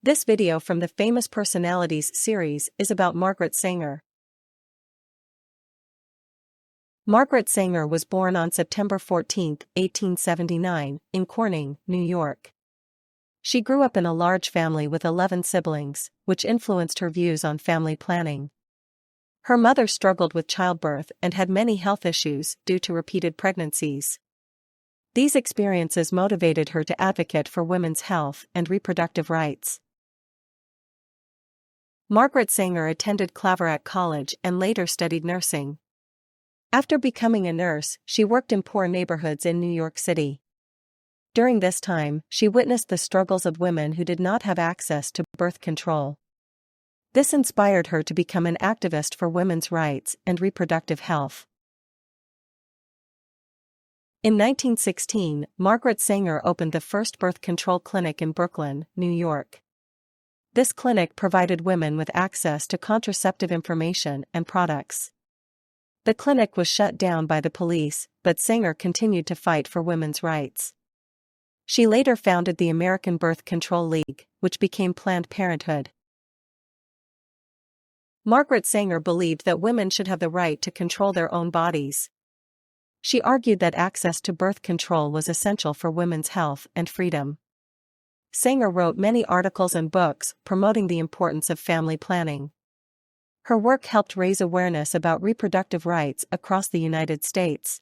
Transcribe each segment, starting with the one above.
This video from the Famous Personalities series is about Margaret Sanger. Margaret Sanger was born on September 14, 1879, in Corning, New York. She grew up in a large family with 11 siblings, which influenced her views on family planning. Her mother struggled with childbirth and had many health issues due to repeated pregnancies. These experiences motivated her to advocate for women's health and reproductive rights. Margaret Sanger attended Claverack College and later studied nursing. After becoming a nurse, she worked in poor neighborhoods in New York City. During this time, she witnessed the struggles of women who did not have access to birth control. This inspired her to become an activist for women's rights and reproductive health. In 1916, Margaret Sanger opened the first birth control clinic in Brooklyn, New York. This clinic provided women with access to contraceptive information and products. The clinic was shut down by the police, but Sanger continued to fight for women's rights. She later founded the American Birth Control League, which became Planned Parenthood. Margaret Sanger believed that women should have the right to control their own bodies. She argued that access to birth control was essential for women's health and freedom. Sanger wrote many articles and books promoting the importance of family planning. Her work helped raise awareness about reproductive rights across the United States.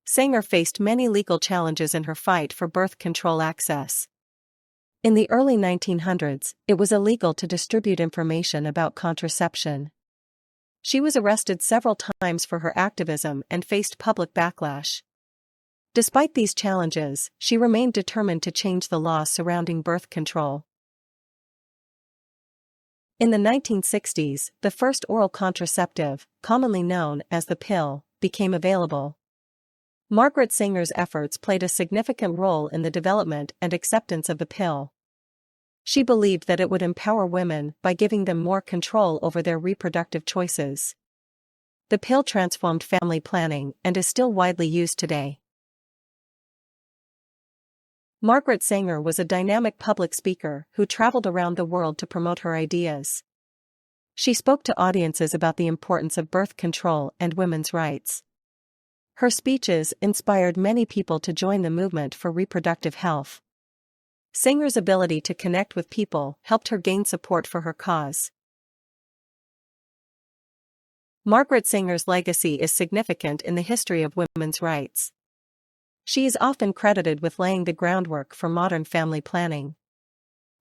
Sanger faced many legal challenges in her fight for birth control access. In the early 1900s, it was illegal to distribute information about contraception. She was arrested several times for her activism and faced public backlash. Despite these challenges, she remained determined to change the laws surrounding birth control. In the 1960s, the first oral contraceptive, commonly known as the pill, became available. Margaret Sanger's efforts played a significant role in the development and acceptance of the pill. She believed that it would empower women by giving them more control over their reproductive choices. The pill transformed family planning and is still widely used today. Margaret Sanger was a dynamic public speaker who traveled around the world to promote her ideas. She spoke to audiences about the importance of birth control and women's rights. Her speeches inspired many people to join the movement for reproductive health. Sanger's ability to connect with people helped her gain support for her cause. Margaret Sanger's legacy is significant in the history of women's rights. She is often credited with laying the groundwork for modern family planning.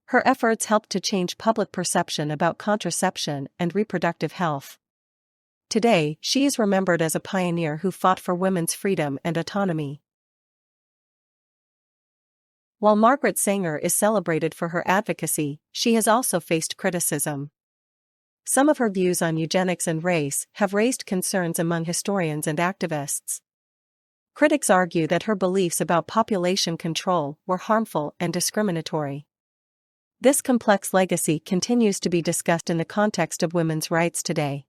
Her efforts helped to change public perception about contraception and reproductive health. Today, she is remembered as a pioneer who fought for women's freedom and autonomy. While Margaret Sanger is celebrated for her advocacy, she has also faced criticism. Some of her views on eugenics and race have raised concerns among historians and activists. Critics argue that her beliefs about population control were harmful and discriminatory. This complex legacy continues to be discussed in the context of women's rights today.